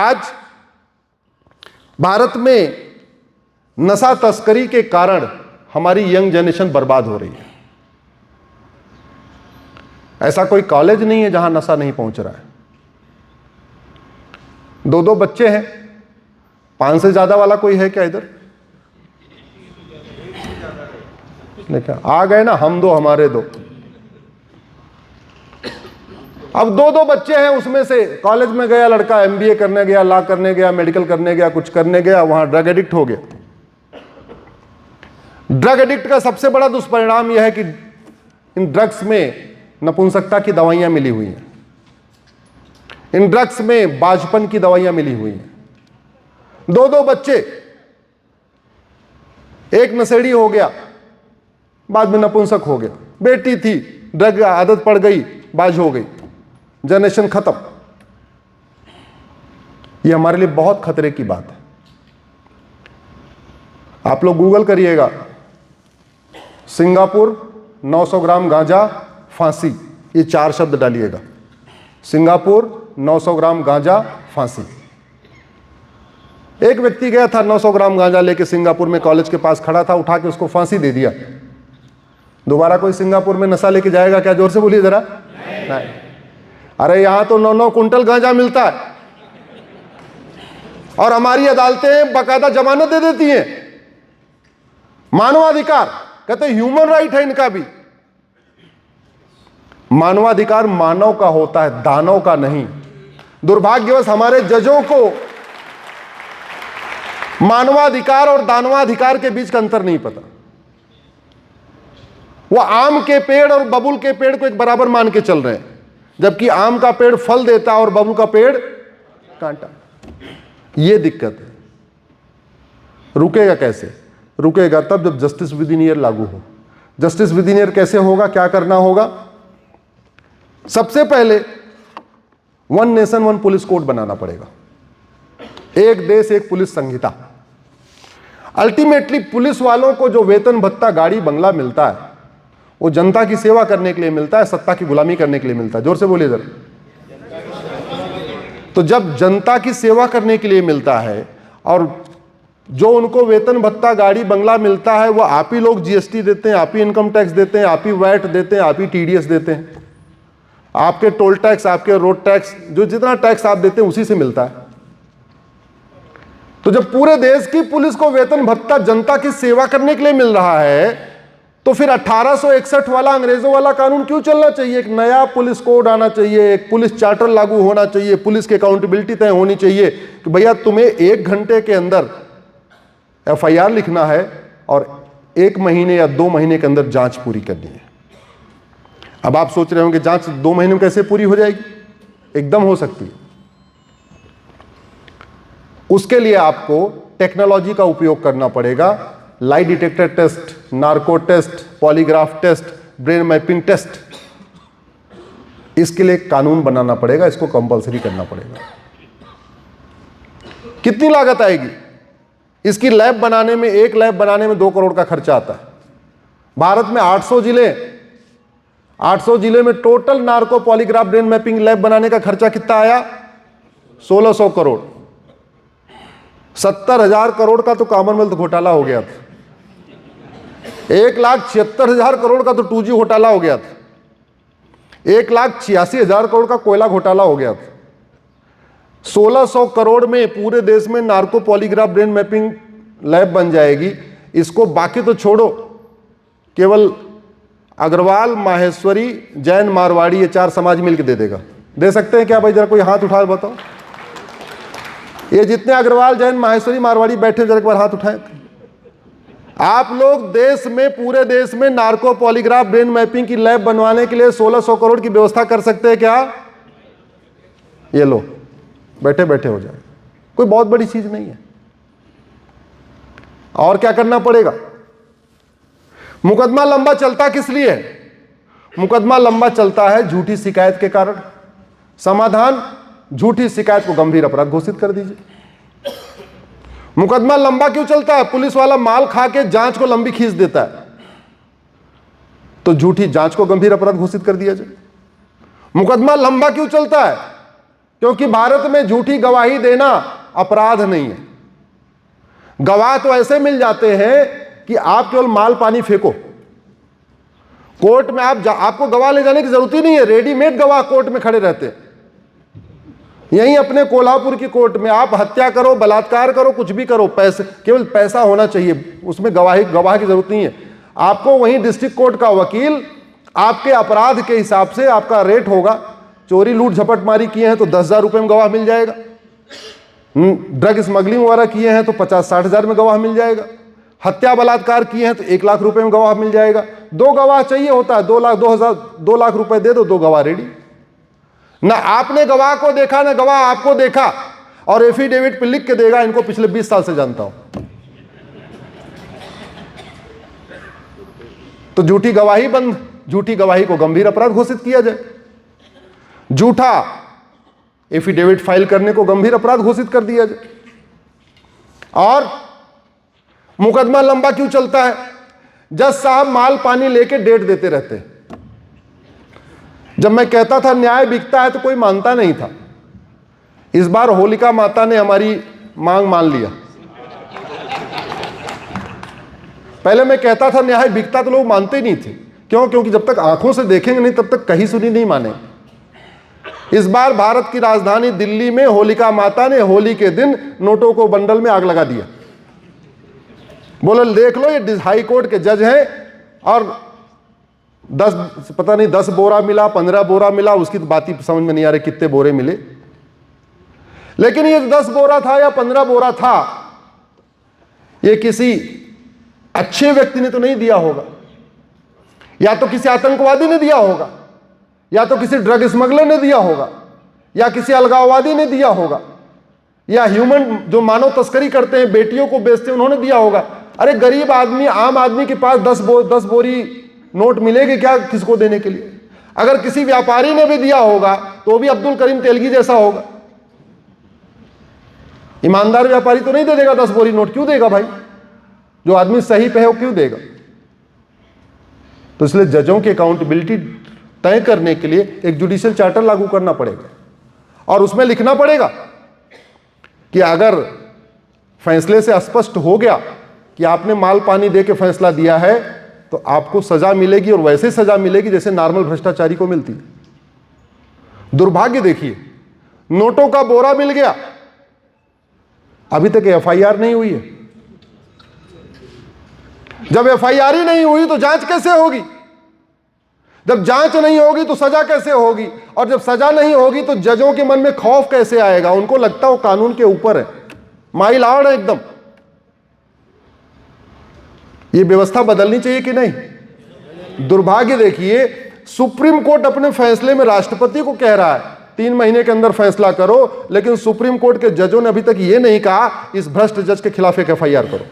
आज भारत में नशा तस्करी के कारण हमारी यंग जनरेशन बर्बाद हो रही है। ऐसा कोई कॉलेज नहीं है जहां नशा नहीं पहुंच रहा है। 2-2 बच्चे हैं, 5 से ज्यादा वाला कोई है क्या इधर? देखा, आ गए ना, हम 2 हमारे 2। अब 2-2 बच्चे हैं, उसमें से कॉलेज में गया लड़का, MBA करने गया, लॉ करने गया, मेडिकल करने गया, कुछ करने गया, वहां ड्रग एडिक्ट हो गया। ड्रग एडिक्ट का सबसे बड़ा दुष्परिणाम यह है कि इन ड्रग्स में नपुंसकता की दवाइयां मिली हुई हैं, इन ड्रग्स में बाझपन की दवाइयां मिली हुई हैं। 2-2 बच्चे, एक नशेड़ी हो गया, बाद में नपुंसक हो गया। बेटी थी, ड्रग आदत पड़ गई, बाझ हो गई, जनरेशन खत्म। यह हमारे लिए बहुत खतरे की बात है। आप लोग गूगल करिएगा, सिंगापुर 900 ग्राम गांजा फांसी, ये 4 शब्द डालिएगा। सिंगापुर 900 ग्राम गांजा फांसी। एक व्यक्ति गया था 900 ग्राम गांजा लेके सिंगापुर में, कॉलेज के पास खड़ा था, उठा के उसको फांसी दे दिया। दोबारा कोई सिंगापुर में नशा लेके जाएगा क्या? जोर से बोलिए जरा। नहीं। अरे यहां तो 9-9 कुंटल गांजा मिलता है और हमारी अदालतें बाकायदा जमानत दे देती हैं। मानवाधिकार, कहते ह्यूमन राइट है इनका भी। मानवाधिकार मानव का होता है, दानव का नहीं। दुर्भाग्यवश हमारे जजों को मानवाधिकार और दानवाधिकार के बीच का अंतर नहीं पता। वो आम के पेड़ और बबुल के पेड़ को एक बराबर मान के चल रहे हैं, जबकि आम का पेड़ फल देता और बबुल का पेड़ कांटा। ये दिक्कत है। रुकेगा कैसे? रुकेगा तब जब जस्टिस विद इन ईयर लागू हो। जस्टिस विद इन ईयर कैसे होगा? क्या करना होगा? सबसे पहले 1 नेशन 1 पुलिस कोड बनाना पड़ेगा। एक देश एक पुलिस संहिता। अल्टीमेटली पुलिस वालों को जो वेतन भत्ता, गाड़ी बंगला मिलता है, वो जनता की सेवा करने के लिए मिलता है, सत्ता की गुलामी करने के लिए मिलता है। जोर से बोलिए जरा। तो जब जनता की सेवा करने के लिए मिलता है और जो उनको वेतन भत्ता, गाड़ी बंगला मिलता है, वो आप ही लोग GST देते हैं, आप ही इनकम टैक्स देते हैं, आप ही वैट देते हैं, आप ही TDS देते हैं, आपके टोल टैक्स, आपके रोड टैक्स, जो जितना टैक्स आप देते हैं उसी से मिलता है। तो जब पूरे देश की पुलिस को वेतन भत्ता जनता की सेवा करने के लिए मिल रहा है, तो फिर 1861 वाला अंग्रेजों वाला कानून क्यों चलना चाहिए? एक नया पुलिस कोड आना चाहिए, एक पुलिस चार्टर लागू होना चाहिए, पुलिस की अकाउंटेबिलिटी तय होनी चाहिए कि भैया तुम्हें 1 घंटे के अंदर FIR लिखना है और 1 महीने या 2 महीने के अंदर जांच पूरी करनी है। अब आप सोच रहे होंगे जांच 2 महीने में कैसे पूरी हो जाएगी? एकदम हो सकती है। उसके लिए आपको टेक्नोलॉजी का उपयोग करना पड़ेगा। Lie detector test, narco test, polygraph test, brain mapping test, इसके लिए कानून बनाना पड़ेगा, इसको कंपलसरी करना पड़ेगा। कितनी लागत आएगी? इसकी लैब बनाने में, एक लैब बनाने में 2 करोड़ का खर्चा आता है। भारत में 800 जिले में total narco polygraph brain mapping lab बनाने का खर्चा कितना आया? 1600 करोड़। 70,000 करोड़ का तो कॉमनवेल्थ घोटाला हो गया था। 1,76,000 करोड़ का तो 2G घोटाला हो गया था। 1,86,000 करोड़ का कोयला घोटाला हो गया था। 1600 करोड़ में पूरे देश में narco polygraph brain mapping lab बन जाएगी। इसको बाकी तो छोड़ो, केवल अग्रवाल, माहेश्वरी, जैन, मारवाड़ी, ये 4 समाज मिलकर दे देगा। दे सकते हैं क्या भाई? जरा कोई हाथ उठा बताओ। ये जितने अग्रवाल, जैन, माहेश्वरी, मारवाड़ी बैठे, जरा एक बार हाथ उठाएं। आप लोग देश में, पूरे देश में नार्को पॉलीग्राफ ब्रेन मैपिंग की लैब बनवाने के लिए 1600 करोड़ की व्यवस्था कर सकते हैं क्या? ये लो, बैठे बैठे हो जाए। कोई बहुत बड़ी चीज नहीं है। और क्या करना पड़ेगा? मुकदमा लंबा चलता किस लिए है? मुकदमा लंबा चलता है झूठी शिकायत के कारण। समाधान, झूठी शिकायत को गंभीर अपराध घोषित कर दीजिए। मुकदमा लंबा क्यों चलता है? पुलिस वाला माल खा के जांच को लंबी खींच देता है, तो झूठी जांच को गंभीर अपराध घोषित कर दिया जाए। मुकदमा लंबा क्यों चलता है? क्योंकि भारत में झूठी गवाही देना अपराध नहीं है। गवाह तो ऐसे मिल जाते हैं कि आप केवल माल पानी फेंको, कोर्ट में आपको गवाह ले जाने की जरूरत ही नहीं है, रेडीमेड गवाह कोर्ट में खड़े रहते हैं। यहीं अपने कोल्हापुर की कोर्ट में आप हत्या करो, बलात्कार करो, कुछ भी करो, पैसे केवल पैसा होना चाहिए, उसमें गवाह की जरूरत नहीं है। आपको वहीं डिस्ट्रिक्ट कोर्ट का वकील आपके अपराध के हिसाब से आपका रेट होगा। चोरी लूट झपटमारी किए हैं तो 10,000 रुपये में गवाह मिल जाएगा, ड्रग स्मगलिंग वगैरह किए हैं तो 50-60 हज़ार में गवाह मिल जाएगा, हत्या बलात्कार किए हैं तो 1 लाख रुपए में गवाह मिल जाएगा। 2 गवाह चाहिए होता है, 2 लाख रुपए दे दो, 2 गवाह रेडी। ना आपने गवाह को देखा ना गवाह आपको देखा, और एफिडेविट पे लिख के देगा, इनको पिछले 20 साल से जानता हूं। तो झूठी गवाही बंद, झूठी गवाही को गंभीर अपराध घोषित किया जाए, झूठा एफिडेविट फाइल करने को गंभीर अपराध घोषित कर दिया जाए। और मुकदमा लंबा क्यों चलता है? जज साहब माल पानी लेके डेट देते रहते हैं। जब मैं कहता था न्याय बिकता है तो कोई मानता नहीं था। इस बार होलिका माता ने हमारी मांग मान लिया। पहले मैं कहता था न्याय बिकता तो लोग मानते ही नहीं थे। क्यों? क्योंकि जब तक आंखों से देखेंगे नहीं तब तक कहीं सुनी नहीं माने। इस बार भारत की राजधानी दिल्ली में होलिका माता ने होली के दिन नोटों को बंडल में आग लगा दिया। बोले देख लो ये हाई कोर्ट के जज हैं, और 10 बोरा मिला, 15 बोरा मिला, उसकी तो बात ही समझ में नहीं आ रही कितने बोरे मिले। लेकिन ये 10 बोरा था या 15 बोरा था, ये किसी अच्छे व्यक्ति ने तो नहीं दिया होगा, या तो किसी आतंकवादी ने दिया होगा, या तो किसी ड्रग स्मगलर ने दिया होगा, या किसी अलगाववादी ने दिया होगा, या ह्यूमन जो मानव तस्करी करते हैं, बेटियों को बेचते हैं, उन्होंने दिया होगा। अरे गरीब आदमी, आम आदमी के पास 10 बोरी नोट मिलेगी क्या किसको देने के लिए? अगर किसी व्यापारी ने भी दिया होगा तो भी अब्दुल करीम तेलगी जैसा होगा। ईमानदार व्यापारी तो नहीं दे देगा 10 बोरी नोट। क्यों देगा भाई? जो आदमी सही पे है वो क्यों देगा? तो इसलिए जजों की अकाउंटेबिलिटी तय करने के लिए एक जुडिशियल चार्टर लागू करना पड़ेगा, और उसमें लिखना पड़ेगा कि अगर फैसले से स्पष्ट हो गया कि आपने माल पानी दे के फैसला दिया है तो आपको सजा मिलेगी, और वैसे सजा मिलेगी जैसे नॉर्मल भ्रष्टाचारी को मिलती है। दुर्भाग्य देखिए, नोटों का बोरा मिल गया, अभी तक एफआईआर नहीं हुई है। जब एफआईआर ही नहीं हुई तो जांच कैसे होगी? जब जांच नहीं होगी तो सजा कैसे होगी? और जब सजा नहीं होगी तो जजों के मन में खौफ कैसे आएगा? उनको लगता हो कानून के ऊपर है, माइल है एकदम। ये व्यवस्था बदलनी चाहिए कि नहीं? दुर्भाग्य देखिए, सुप्रीम कोर्ट अपने फैसले में राष्ट्रपति को कह रहा है 3 महीने के अंदर फैसला करो, लेकिन सुप्रीम कोर्ट के जजों ने अभी तक ये नहीं कहा इस भ्रष्ट जज के खिलाफ एक एफआईआर करो।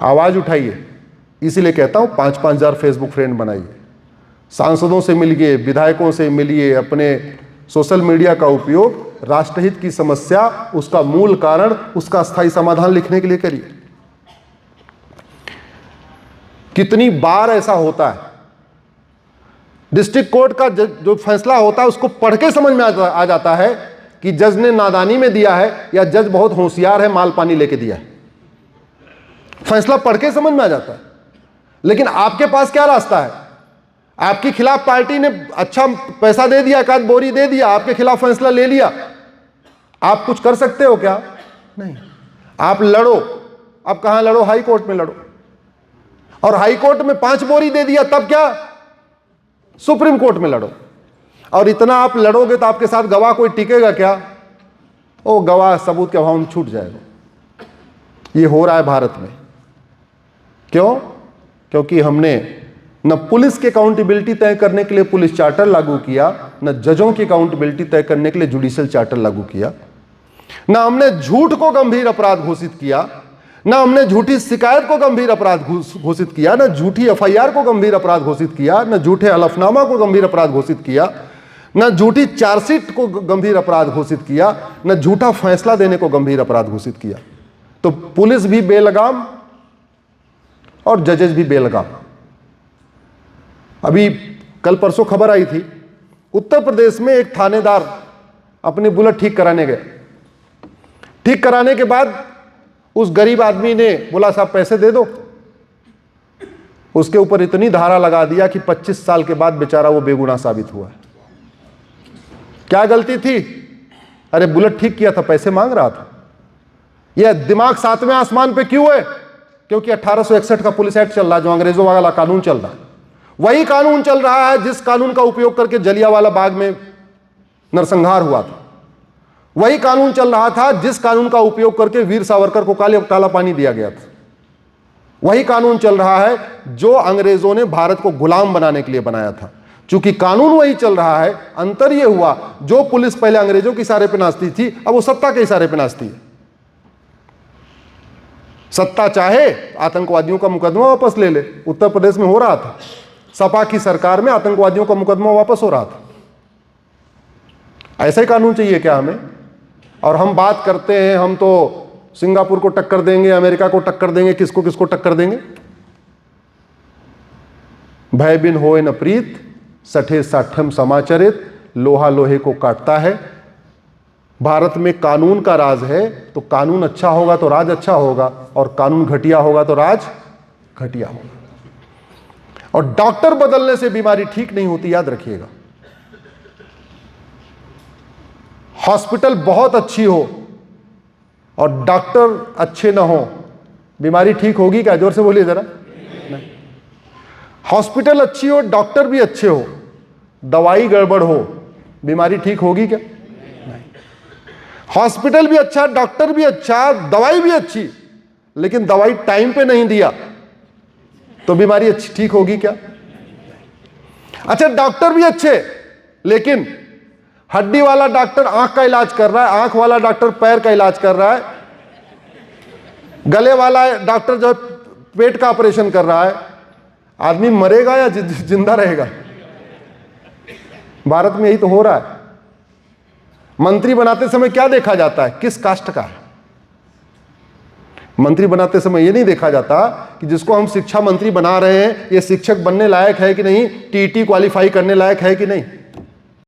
आवाज उठाइए। इसीलिए कहता हूं 5-5 हजार फेसबुक फ्रेंड बनाइए, सांसदों से मिलिए, विधायकों से मिलिए, अपने सोशल मीडिया का उपयोग राष्ट्रहित की समस्या, उसका मूल कारण, उसका स्थायी समाधान लिखने के लिए करिए। कितनी बार ऐसा होता है, डिस्ट्रिक्ट कोर्ट का जो फैसला होता है उसको पढ़ के समझ में आ जाता है कि जज ने नादानी में दिया है या जज बहुत होशियार है, माल पानी लेके दिया है। फैसला पढ़ के समझ में आ जाता है। लेकिन आपके पास क्या रास्ता है? आपके खिलाफ पार्टी ने अच्छा पैसा दे दिया, 1 बोरी दे दिया, आपके खिलाफ फैसला ले लिया, आप कुछ कर सकते हो क्या? नहीं। आप लड़ो। अब कहां लड़ो? हाई कोर्ट में लड़ो। और हाई कोर्ट में 5 बोरी दे दिया, तब क्या? सुप्रीम कोर्ट में लड़ो। और इतना आप लड़ोगे तो आपके साथ गवाह कोई टिकेगा क्या? ओ गवाह सबूत के अभाव में छूट जाएगा। ये हो रहा है भारत में। क्यों? क्योंकि हमने न पुलिस की अकाउंटेबिलिटी तय करने के लिए पुलिस चार्टर लागू किया, न जजों की अकाउंटेबिलिटी तय करने के लिए जुडिशियल चार्टर लागू किया, न हमने झूठ को गंभीर अपराध घोषित किया, न हमने झूठी शिकायत को गंभीर अपराध घोषित किया, न झूठी एफआईआर को गंभीर अपराध घोषित किया, न झूठे हलफनामा को गंभीर अपराध घोषित किया, न झूठी चार्जशीट को गंभीर अपराध घोषित किया, न झूठा फैसला देने को गंभीर अपराध घोषित किया। तो पुलिस भी बेलगाम और जजेस भी बेलगाम। अभी कल परसों खबर आई थी, उत्तर प्रदेश में एक थानेदार अपनी बुलेट ठीक कराने गए। ठीक कराने के बाद उस गरीब आदमी ने बोला साहब पैसे दे दो। उसके ऊपर इतनी धारा लगा दिया कि 25 साल के बाद बेचारा वो बेगुनाह साबित हुआ। क्या गलती थी? अरे बुलेट ठीक किया था, पैसे मांग रहा था। यह दिमाग 7वें आसमान पे क्यों है? क्योंकि 1861 का पुलिस एक्ट चल रहा है, जो अंग्रेजों वाला कानून चल रहा है। वही कानून चल रहा है जिस कानून का उपयोग करके जलियांवाला बाग में नरसंहार हुआ था। वही कानून चल रहा था जिस कानून का उपयोग करके वीर सावरकर को काला पानी दिया गया था। वही कानून चल रहा है जो अंग्रेजों ने भारत को गुलाम बनाने के लिए बनाया था। चूंकि कानून वही चल रहा है, अंतर यह हुआ जो पुलिस पहले अंग्रेजों के इशारे पर नाचती थी, अब वो सत्ता के इशारे पर नाचती है। सत्ता चाहे आतंकवादियों का मुकदमा वापस ले ले। उत्तर प्रदेश में हो रहा था, सपा की सरकार में आतंकवादियों का मुकदमा वापस हो रहा था। ऐसा ही कानून चाहिए क्या हमें? और हम बात करते हैं हम तो सिंगापुर को टक्कर देंगे, अमेरिका को टक्कर देंगे, किसको किसको टक्कर देंगे। भय बिन होए न प्रीत, सठे साठम समाचरित, लोहा लोहे को काटता है। भारत में कानून का राज है, तो कानून अच्छा होगा तो राज अच्छा होगा, और कानून घटिया होगा तो राज घटिया होगा। और डॉक्टर बदलने से बीमारी ठीक नहीं होती, याद रखिएगा। हॉस्पिटल बहुत अच्छी हो और डॉक्टर अच्छे ना हो, बीमारी ठीक होगी क्या? जोर से बोलिए जरा। नहीं। हॉस्पिटल अच्छी हो, डॉक्टर भी अच्छे हो, दवाई गड़बड़ हो, बीमारी ठीक होगी क्या? नहीं। हॉस्पिटल भी अच्छा, डॉक्टर भी अच्छा, दवाई भी अच्छी, लेकिन दवाई टाइम पे नहीं दिया तो बीमारी अच्छी ठीक होगी क्या? अच्छा, डॉक्टर भी अच्छे, लेकिन हड्डी वाला डॉक्टर आंख का इलाज कर रहा है, आंख वाला डॉक्टर पैर का इलाज कर रहा है, गले वाला डॉक्टर जो पेट का ऑपरेशन कर रहा है, आदमी मरेगा या जिंदा रहेगा? भारत में यही तो हो रहा है। मंत्री बनाते समय क्या देखा जाता है? किस कास्ट का है। मंत्री बनाते समय यह नहीं देखा जाता कि जिसको हम शिक्षा मंत्री बना रहे हैं ये शिक्षक बनने लायक है कि नहीं, टीटी क्वालिफाई करने लायक है कि नहीं।